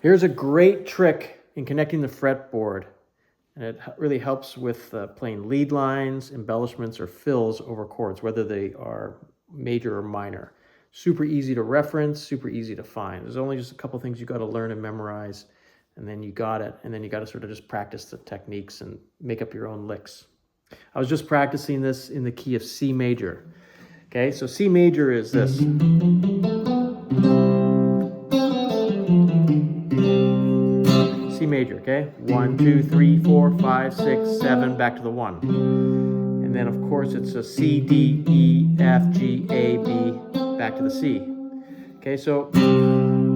Here's a great trick in connecting the fretboard, and it really helps with playing lead lines, embellishments, or fills over chords, whether they are major or minor. Super easy to reference, super easy to find. There's only just a couple things you got to learn and memorize, and then you got it. And then you got to sort of just practice the techniques and make up your own licks. I was just practicing this in the key of C major. Okay, so C major is this. C major, okay? 1, 2, 3, 4, 5, 6, 7, back to the 1. And then of course it's a C, D, E, F, G, A, B, back to the C. Okay, so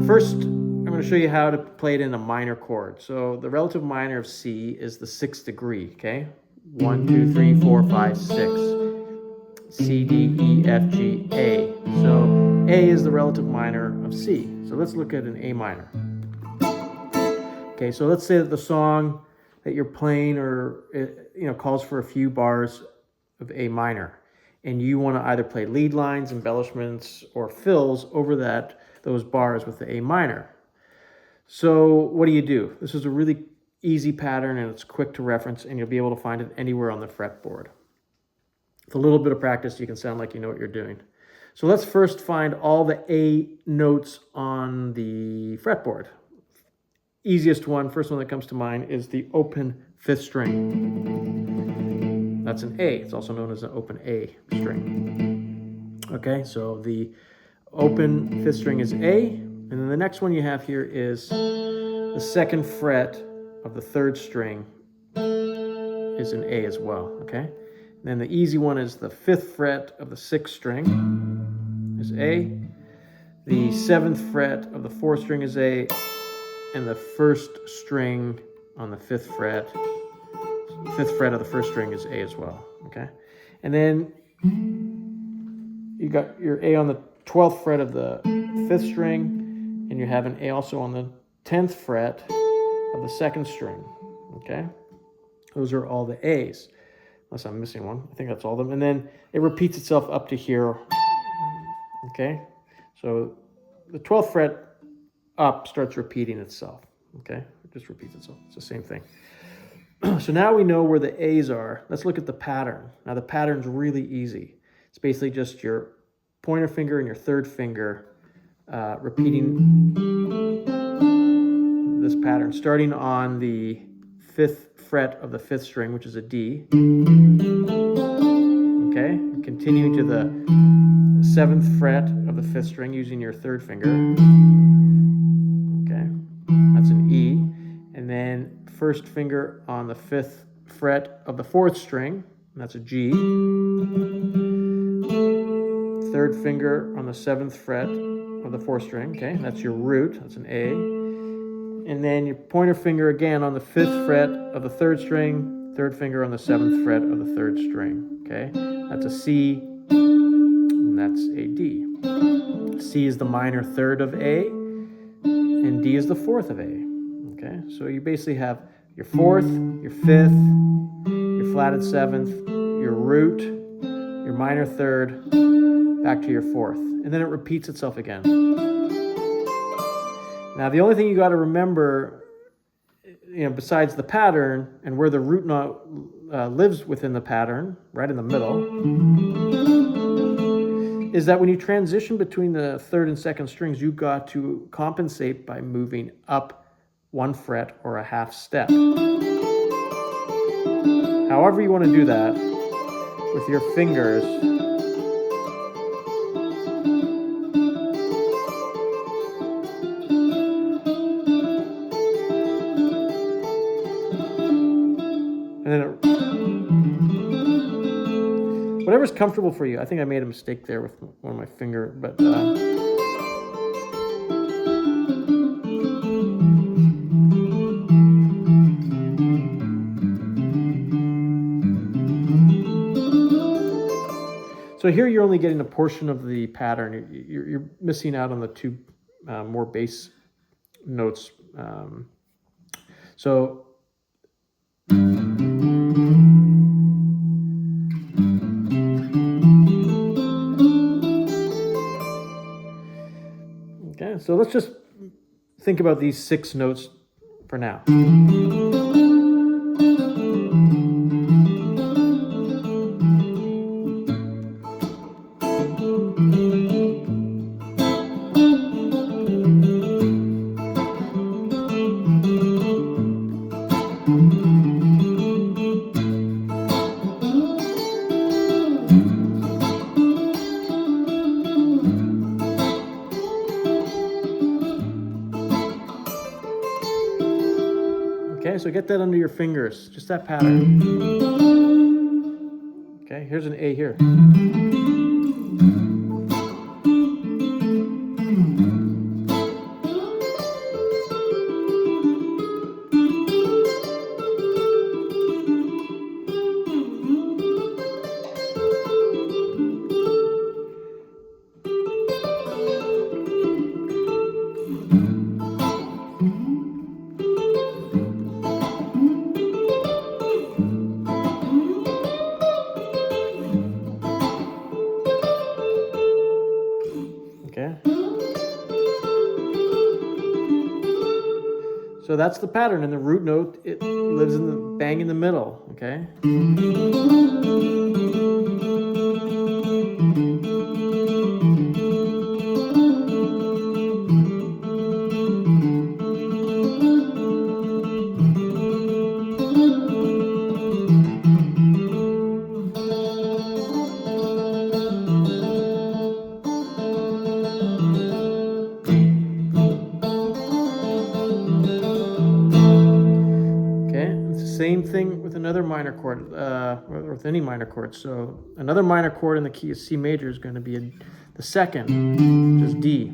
first I'm going to show you how to play it in a minor chord. So the relative minor of C is the 6th degree, okay? 1, 2, 3, 4, 5, 6. C, D, E, F, G, A. So A is the relative minor of C. So let's look at an A minor. Okay, so let's say that the song that you're playing calls for a few bars of A minor, and you want to either play lead lines, embellishments, or fills over those bars with the A minor. So what do? This is a really easy pattern, and it's quick to reference, and you'll be able to find it anywhere on the fretboard. With a little bit of practice, you can sound like you know what you're doing. So let's first find all the A notes on the fretboard. Easiest one, first one that comes to mind, is the open 5th string. That's an A. It's also known as an open A string. Okay, so the open 5th string is A, and then the next one you have here is the 2nd fret of the 3rd string is an A as well, okay? And then the easy one is the 5th fret of the 6th string is A, the 7th fret of the 4th string is A, and the 1st string on the 5th fret of the 1st string is A as well, okay? And then you got your A on the 12th fret of the 5th string, and you have an A also on the 10th fret of the 2nd string, okay? Those are all the A's, unless I'm missing one. I think that's all of them. And then it repeats itself up to here, okay? So the 12th fret up starts repeating itself, okay? It just repeats itself. It's the same thing. So now we know where the A's are. Let's look at the pattern. Now the pattern's really easy. It's basically just your pointer finger and your 3rd finger repeating this pattern, starting on the 5th fret of the 5th string, which is a D, okay? And continuing to the 7th fret of the 5th string using your 3rd finger. That's an E. And then 1st finger on the 5th fret of the 4th string, and that's a G. 3rd finger on the 7th fret of the 4th string, okay, that's your root, that's an A. And then your pointer finger again on the 5th fret of the 3rd string, 3rd finger on the 7th fret of the 3rd string, okay, that's a C, and that's a D. C is the minor 3rd of A, and D is the 4th of A, okay? So you basically have your 4th, your 5th, your flatted 7th, your root, your minor 3rd, back to your 4th, and then it repeats itself again. Now the only thing you got to remember, besides the pattern and where the root note lives within the pattern, right in the middle, is that when you transition between the 3rd and 2nd strings, you got to compensate by moving up 1 fret or a half step. However you want to do that with your fingers, and then whatever's comfortable for you. I think I made a mistake there with one of my finger, but so here you're only getting a portion of the pattern. You're missing out on the 2 more bass notes. Okay, so let's just think about these 6 notes for now. Okay, so get that under your fingers, just that pattern. Okay, here's an A here. Okay. So that's the pattern, and the root note, it lives in the bang in the middle, okay? Same thing with another minor chord, or with any minor chord. So another minor chord in the key of C major is going to be the second, which is D.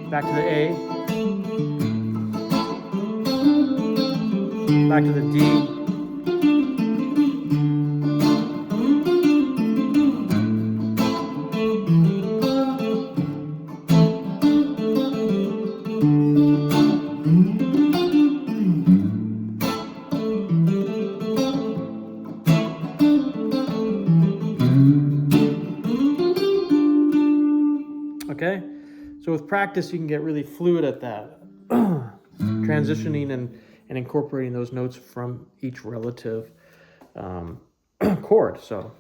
Back to the A, back to the D, okay? So with practice, you can get really fluid at that, transitioning and incorporating those notes from each relative chord. So.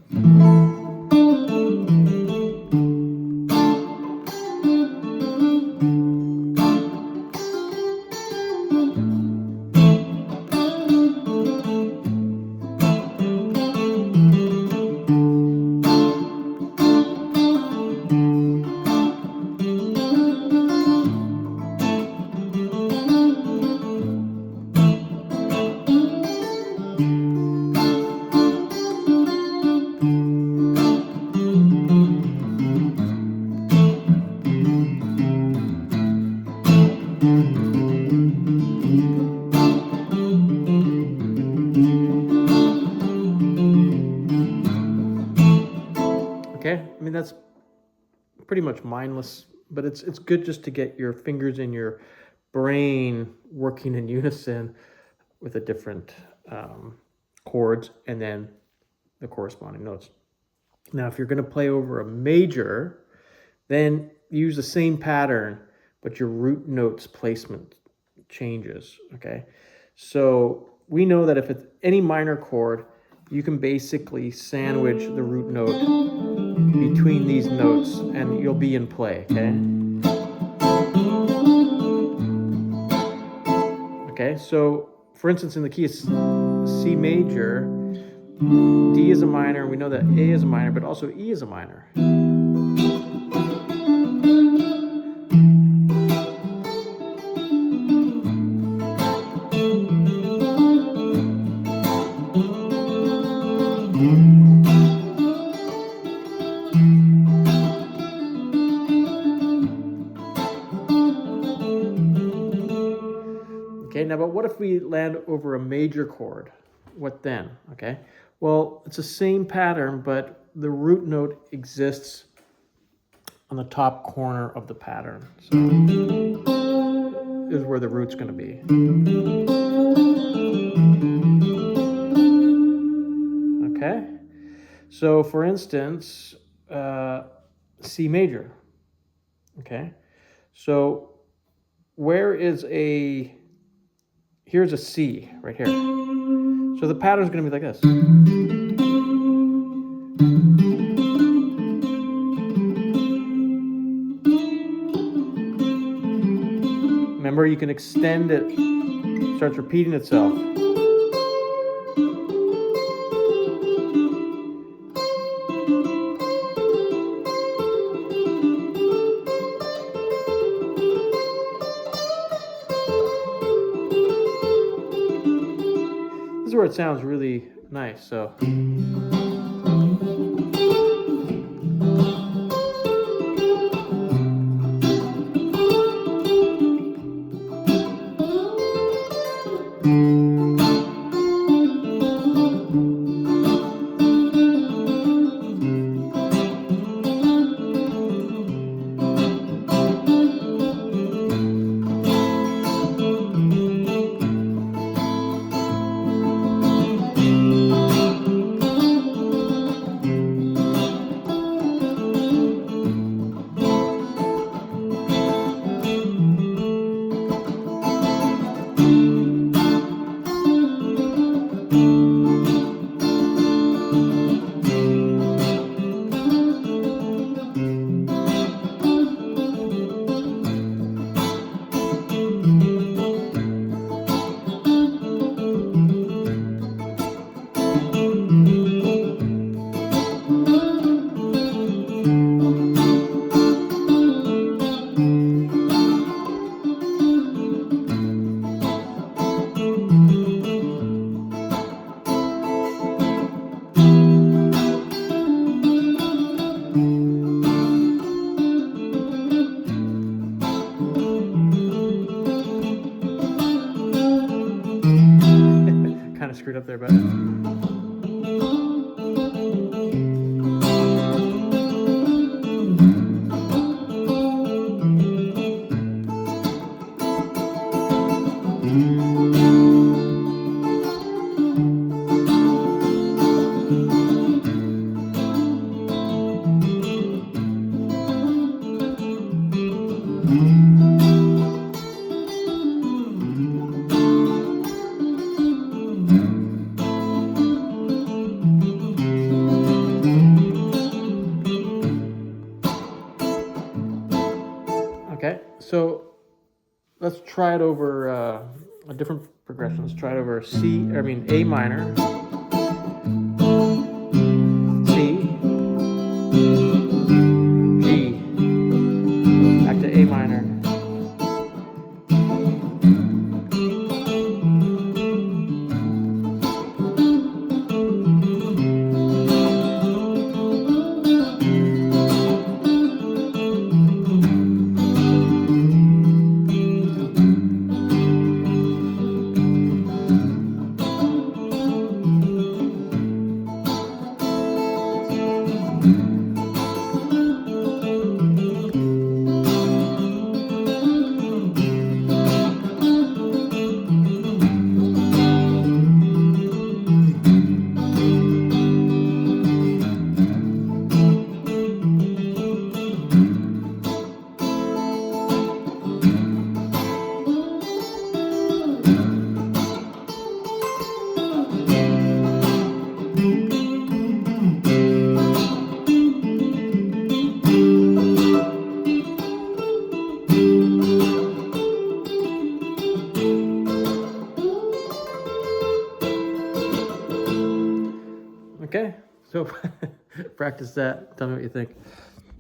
Okay, I mean, that's pretty much mindless, but it's good just to get your fingers in your brain working in unison with the different chords and then the corresponding notes. Now, if you're going to play over a major, then use the same pattern, but your root notes placement changes, okay? So we know that if it's any minor chord, you can basically sandwich the root note between these notes and you'll be in play, okay? Okay, so for instance, in the key of C major, D is a minor, we know that A is a minor, but also E is a minor. Okay, now, but what if we land over a major chord? What then? Okay, well, it's the same pattern, but the root note exists on the top corner of the pattern. So this is where the root's going to be. Okay. So for instance, C major. Okay. So where is here's a C right here. So the pattern's going to be like this. Remember, you can extend it, it starts repeating itself. This is where it sounds really nice, so. Kind of screwed up there, but. Okay, so let's try it over a different progression. Let's try it over A minor, C, G, back to A minor. Okay, so practice that. Tell me what you think.